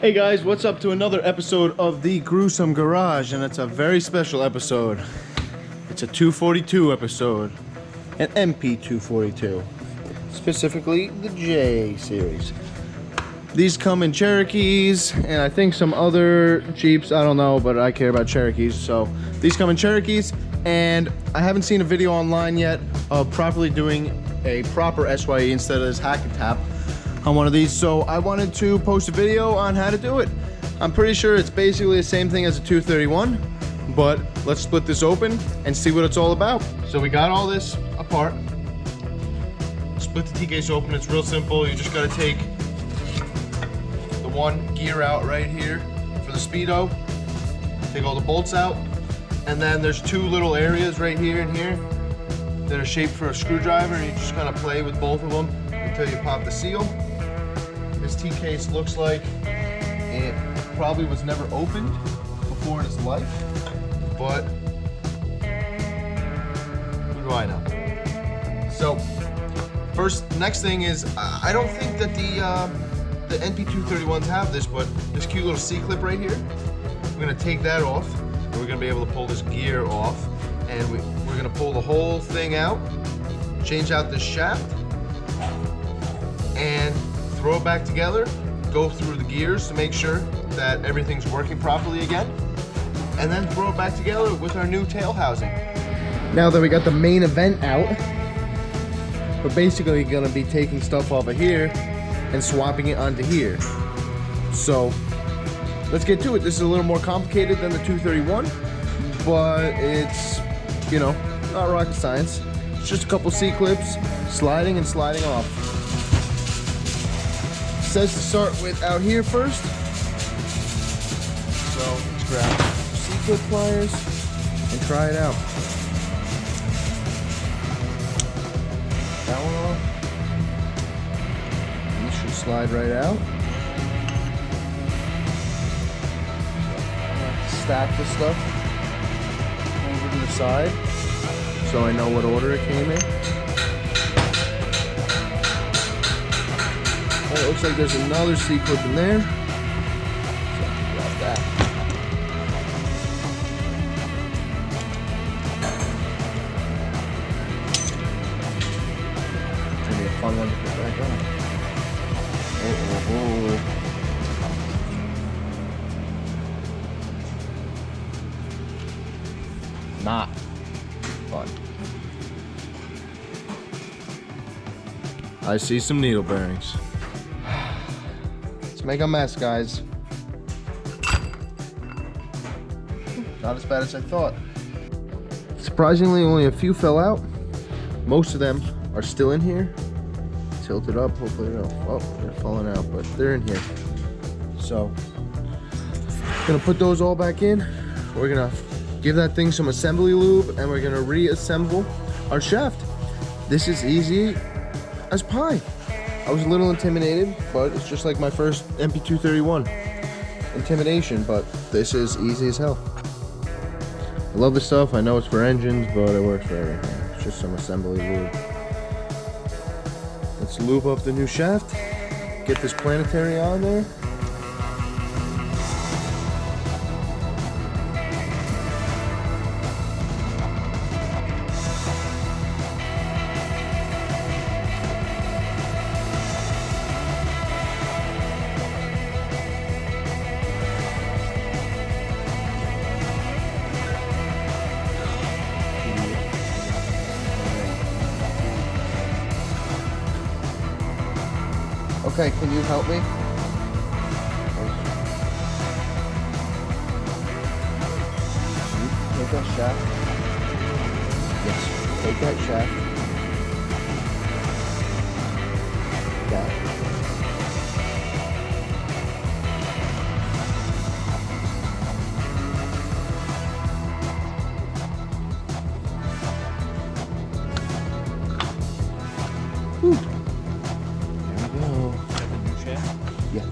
Hey guys, what's up to another episode of the Gruesome Garage, and it's a very special episode. It's a 242 episode, an Np242, specifically the J series. These come in Cherokees, and I think some other Jeeps, I don't know, but I care about Cherokees, so these come in Cherokees, and I haven't seen a video online yet of properly doing a proper SYE instead of this hack and tap on one of these, so I wanted to post a video on how to do it. I'm pretty sure it's basically the same thing as a 231, but let's split this open and see what it's all about. So we got all this apart. Split the T-case open, it's real simple. You just gotta take the one gear out right here for the speedo, take all the bolts out, and then there's two little areas right here and here that are shaped for a screwdriver, and you just kind of play with both of them until you pop the seal. This T-case looks like it probably was never opened before in its life, but who do I know? So next thing is, I don't think that the Np231s have this, but this cute little C-clip right here, we're gonna take that off, and we're gonna be able to pull this gear off, and we're gonna pull the whole thing out, change out this shaft, and throw it back together, go through the gears to make sure that everything's working properly again, and then throw it back together with our new tail housing. Now that we got the main event out, we're basically gonna be taking stuff off of here and swapping it onto here. So let's get to it. This is a little more complicated than the 231, but it's, you know, not rocket science. It's just a couple C-clips, sliding and sliding off. It says to start with out here first. So let's grab C-clip pliers and try it out. That one off. These should slide right out. Stack the stuff over to the side so I know what order it came in. Oh, it looks like there's another C-clip in there. So I can grab that. It's gonna be a fun one to put back on. Not fun. I see some needle bearings. Let's make a mess, guys. Not as bad as I thought. Surprisingly, only a few fell out. Most of them are still in here. Tilt it up, hopefully they don't. Oh, they're falling out, but they're in here. So, gonna put those all back in. We're gonna give that thing some assembly lube, and we're gonna reassemble our shaft. This is easy as pie. I was a little intimidated, but it's just like my first Np231 intimidation, but this is easy as hell. I love this stuff. I know it's for engines, but it works for everything. It's just some assembly lube. Let's lube up the new shaft, get this planetary on there. Okay, can you help me? Take that shaft. Yes, take that shaft. Got it. Whew. Yeah.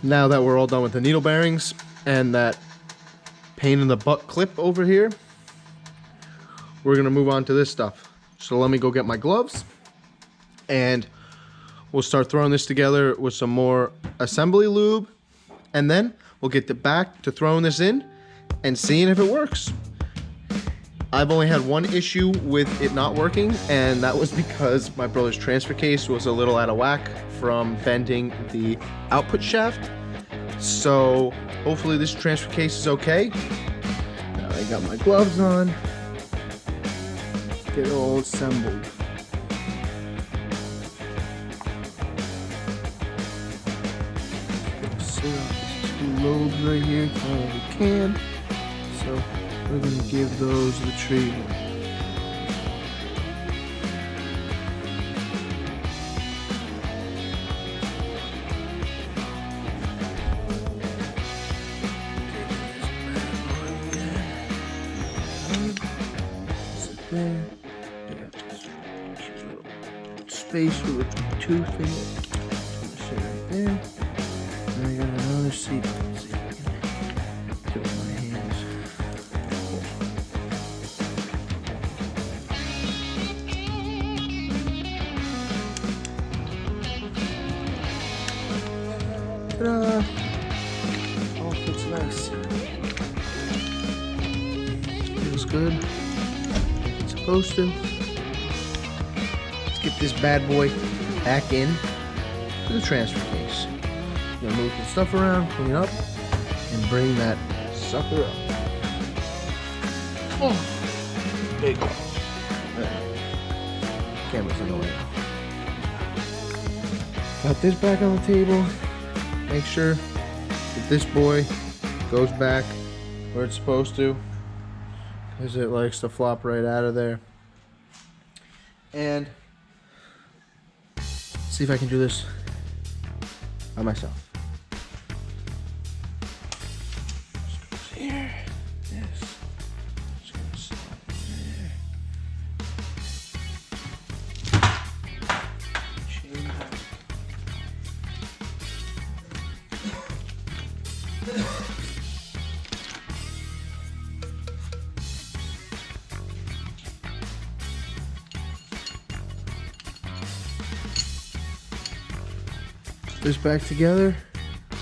Now that we're all done with the needle bearings and that pain in the butt clip over here, we're gonna move on to this stuff. So let me go get my gloves and we'll start throwing this together with some more assembly lube, and then we'll get back to throwing this in and seeing if it works. I've only had one issue with it not working, and that was because my brother's transfer case was a little out of whack from bending the output shaft. So hopefully this transfer case is okay. Now I got my gloves on. Get it all assembled. Set up these two lobes right here as long as we can. So we're gonna give those the treatment. There. I got this cute little space for the tooth thing. Sit right there. And I got another seat. Let's see if I can do it with my hands. Ta-da! All fits nice. Feels good. Supposed to. Let's get this bad boy back in to the transfer case. Gonna move some stuff around, clean up, and bring that sucker up. Oh, big one. Camera's in the way. Got this back on the table. Make sure that this boy goes back where it's supposed to, because it likes to flop right out of there. And see if I can do this by myself. Just goes here. This. Just gonna slide there. Chain back. This back together. Let's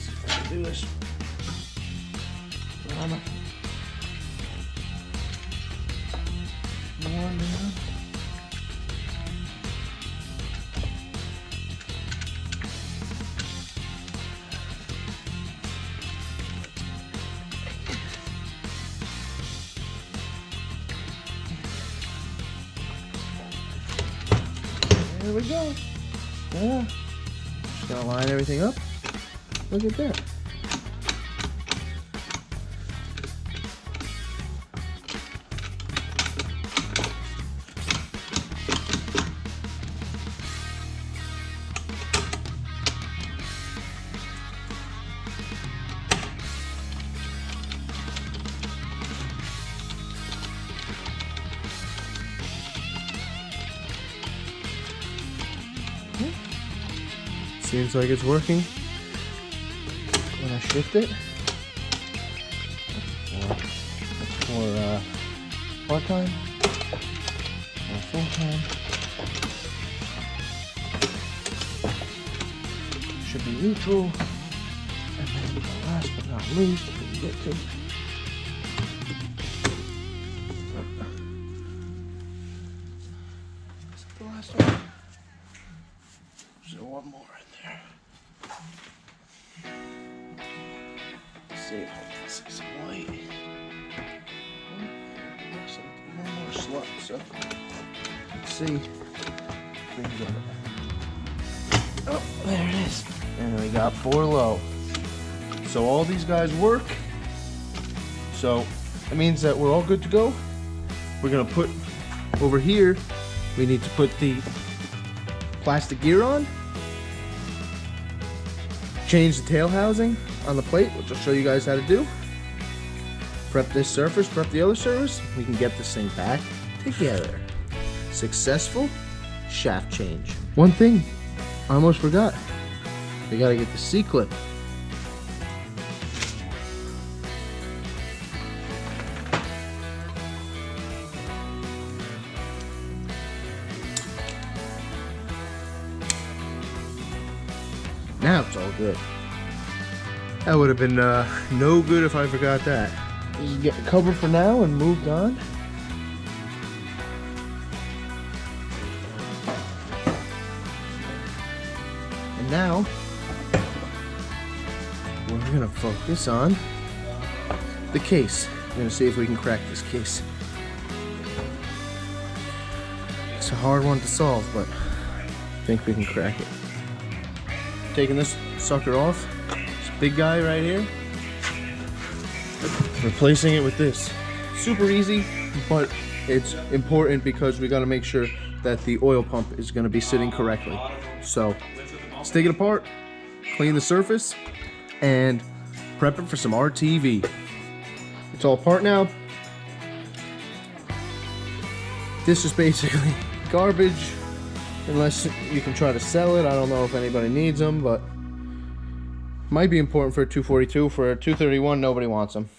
see if I can do this. More down. There we go. Yeah. Just gonna line everything up. Look at that. Seems like it's working when I shift it. For part-time or full-time. Should be neutral. And then last but not least, we get to is that the last one? Is there one more in there? Let's see if I can see some light. Looks like one more slot, so let's see. Oh, there it is. And we got 4 low. So all these guys work. So that means that we're all good to go. We're gonna put over here, we need to put the plastic gear on. Change the tail housing on the plate, which I'll show you guys how to do. Prep this surface, prep the other surface. We can get this thing back together. Successful shaft change. One thing I almost forgot. We gotta get the C-clip. Now it's all good. That would have been no good if I forgot that. Just get it covered for now and moved on. And now we're gonna focus on the case. We're gonna see if we can crack this case. It's a hard one to solve, but I think we can crack it. Taking this sucker off, this big guy right here, replacing it with this. Super easy, but it's important because we gotta make sure that the oil pump is gonna be sitting correctly. So let's take it apart, clean the surface, and prep it for some RTV. It's all apart now. This is basically garbage, unless you can try to sell it. I don't know if anybody needs them, but might be important for a 242. For a 231, nobody wants them.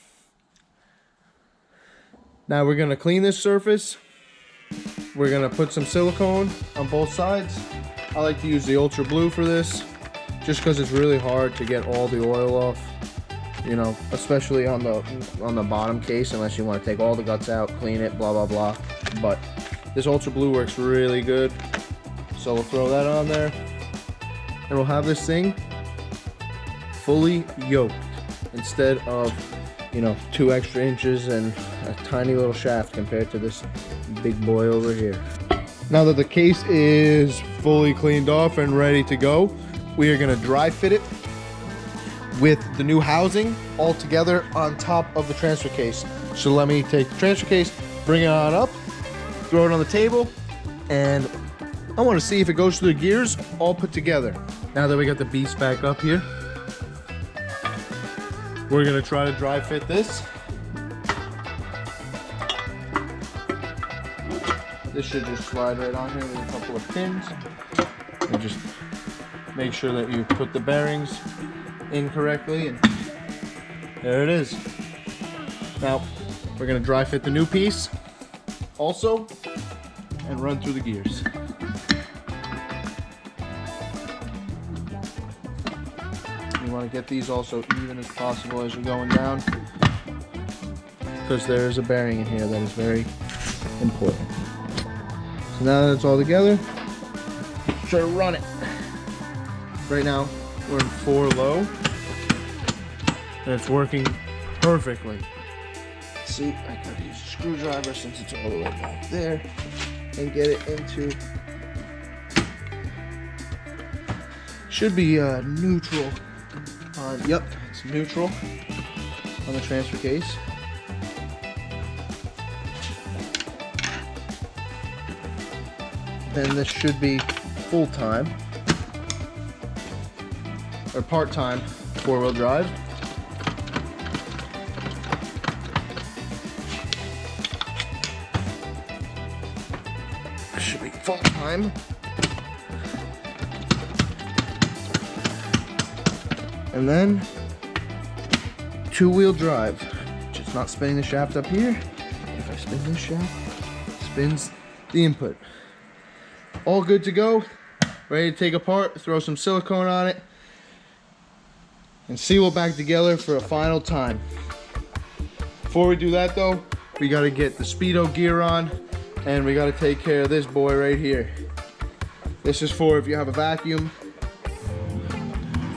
Now we're gonna clean this surface. We're gonna put some silicone on both sides. I like to use the Ultra Blue for this, just because it's really hard to get all the oil off. You know, especially on the bottom case, unless you want to take all the guts out, clean it, blah blah blah. But this Ultra Blue works really good, so we'll throw that on there, and we'll have this thing fully yoked instead of, you know, 2 extra inches and a tiny little shaft compared to this big boy over here. Now that the case is fully cleaned off and ready to go, we are going to dry fit it with the new housing all together on top of the transfer case. So let me take the transfer case, bring it on up, throw it on the table, and I want to see if it goes through the gears all put together. Now that we got the beast back up here, we're going to try to dry fit this. This should just slide right on here with a couple of pins. And just make sure that you put the bearings in correctly, and there it is. Now we're going to dry fit the new piece also and run through the gears. You want to get these also even as possible as you're going down, because there is a bearing in here that is very important. So now that it's all together, try to run it. Right now we're in 4 low, and it's working perfectly. See, I gotta use a screwdriver since it's all the way back there, and get it into, should be neutral on, yep, it's neutral on the transfer case. Then this should be full time or part-time 4-wheel drive. Should be full-time. And then 2-wheel drive. Just not spinning the shaft up here. If I spin this shaft, it spins the input. All good to go. Ready to take apart, throw some silicone on it, and seal it back together for a final time. Before we do that though, we gotta get the speedo gear on, and we gotta take care of this boy right here. This is for if you have a vacuum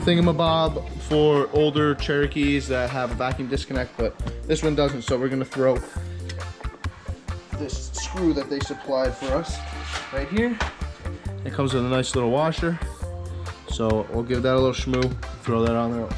thingamabob for older Cherokees that have a vacuum disconnect, but this one doesn't, so we're gonna throw this screw that they supplied for us right here. It comes with a nice little washer, so we'll give that a little shmoo, throw that on there also.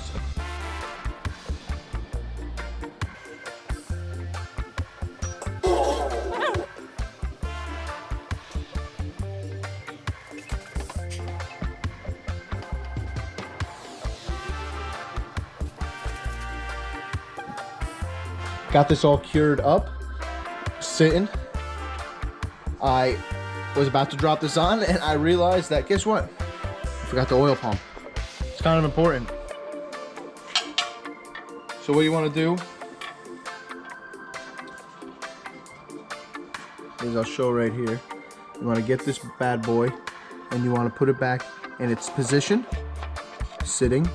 Got this all cured up, sitting. I was about to drop this on and I realized that, guess what? I forgot the oil pump. It's kind of important. So what you want to do is, I'll show right here. You want to get this bad boy and you want to put it back in its position sitting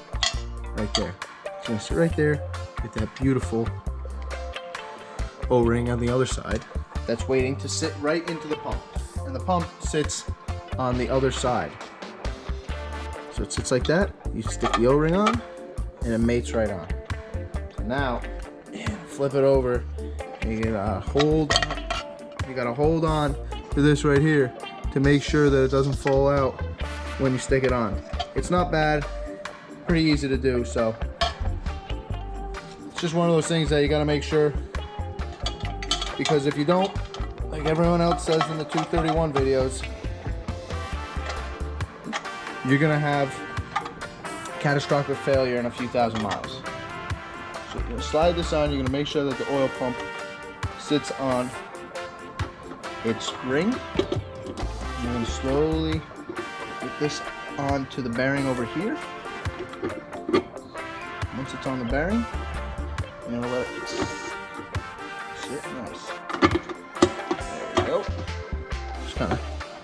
right there. It's gonna sit right there with that beautiful O-ring on the other side that's waiting to sit right into the pump. And the pump sits on the other side. So it sits like that, you stick the O-ring on, and it mates right on. So now, flip it over, and you gotta hold on to this right here to make sure that it doesn't fall out when you stick it on. It's not bad, pretty easy to do, so it's just one of those things that you gotta make sure, because if you don't, like everyone else says in the 231 videos, you're gonna have catastrophic failure in a few thousand miles. So you're gonna slide this on, you're gonna make sure that the oil pump sits on its ring. You're gonna slowly get this onto the bearing over here. Once it's on the bearing, you're gonna let it sit nice. There we go. Just kind of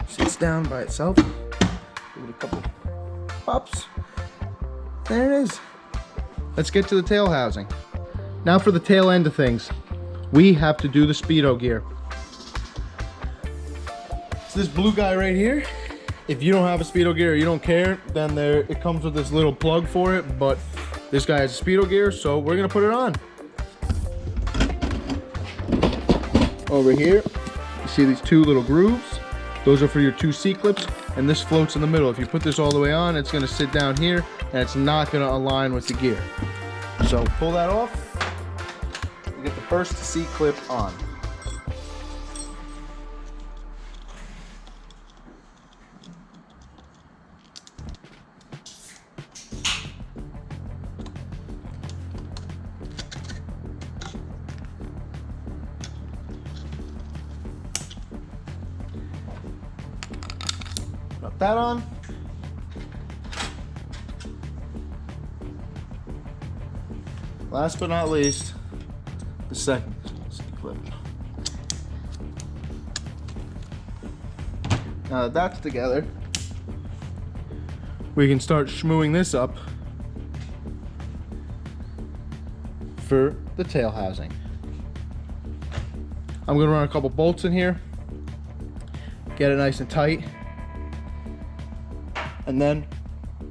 sits down by itself. Give it a couple pops. There it is. Let's get to the tail housing. Now for the tail end of things, we have to do the speedo gear. It's this blue guy right here. If you don't have a speedo gear or you don't care, then it comes with this little plug for it, but this guy has a speedo gear, so we're gonna put it on. Over here, you see these two little grooves. Those are for your two C-clips, and this floats in the middle. If you put this all the way on, it's gonna sit down here, and it's not gonna align with the gear. So pull that off, you get the first C-clip on. Put that on. Last but not least, the second clip. Now that that's together, we can start schmooing this up for the tail housing. I'm gonna run a couple bolts in here, get it nice and tight, and then,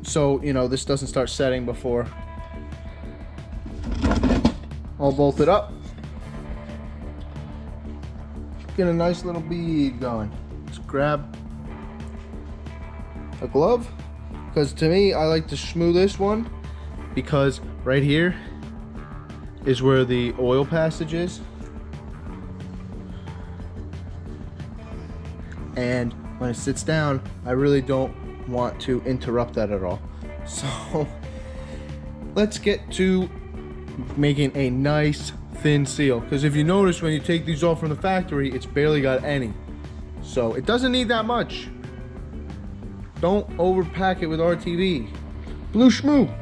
so you know this doesn't start setting before, all bolted up. Get a nice little bead going. Just grab a glove, because to me, I like to schmoo this one because right here is where the oil passage is. And when it sits down, I really don't want to interrupt that at all. So let's get to making a nice thin seal, because if you notice when you take these off from the factory, it's barely got any, so it doesn't need that much. Don't overpack it with RTV. Blue schmoo.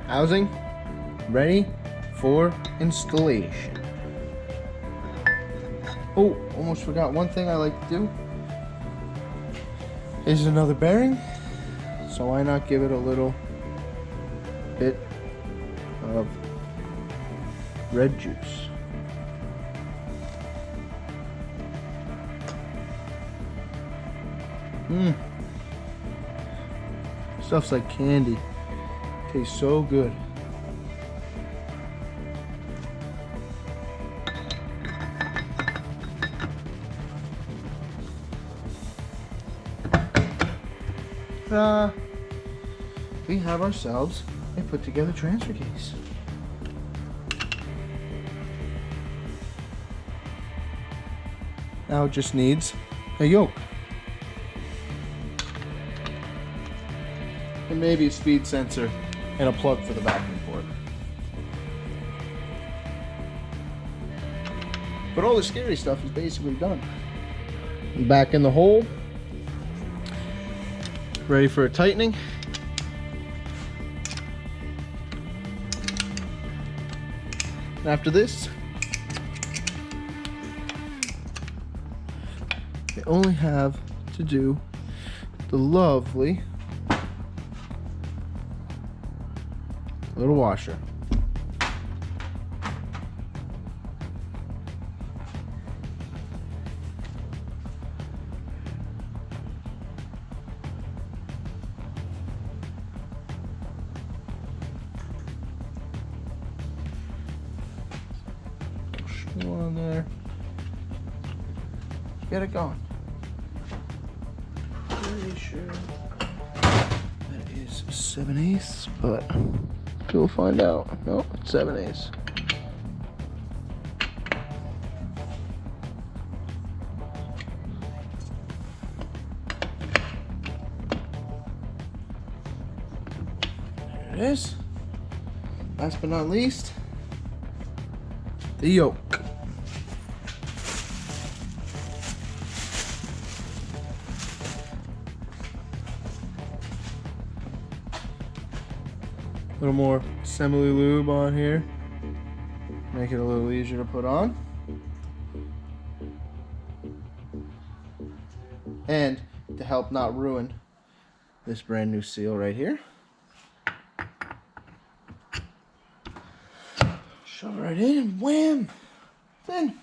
Housing ready for installation. Oh, almost forgot one thing I like to do. Is another bearing, so why not give it a little bit of red juice. Stuff's like candy. Tastes so good. We have ourselves a put together transfer case. Now it just needs a yoke. And maybe a speed sensor and a plug for the vacuum port. But all the scary stuff is basically done. Back in the hole. Ready for a tightening. And after this, they only have to do the lovely little washer. On there. Get it going. Pretty sure that is 7/8, but we'll find out. No, it's 7/8. There it is. Last but not least, the yoke. A little more assembly lube on here, make it a little easier to put on. And to help not ruin this brand new seal right here, shove it right in and wham! Then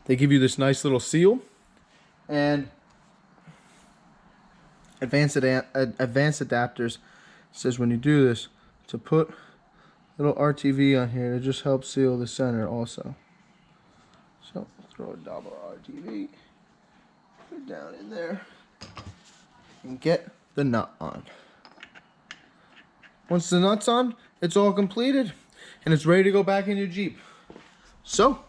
they give you this nice little seal and advanced adapters. Says when you do this to put little RTV on here, it just helps seal the center also. So throw a double RTV, put it down in there, and get the nut on. Once the nut's on, it's all completed and it's ready to go back in your Jeep. So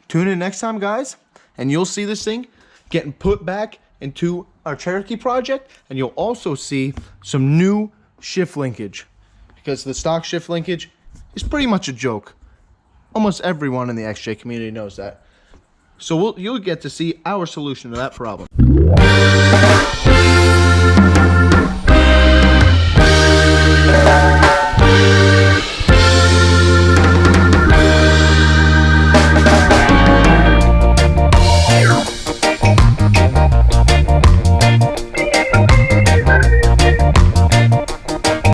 tune in next time, guys, and you'll see this thing getting put back into our Cherokee project, and you'll also see some new shift linkage, because the stock shift linkage is pretty much a joke. Almost everyone in the XJ community knows that. So you'll get to see our solution to that problem.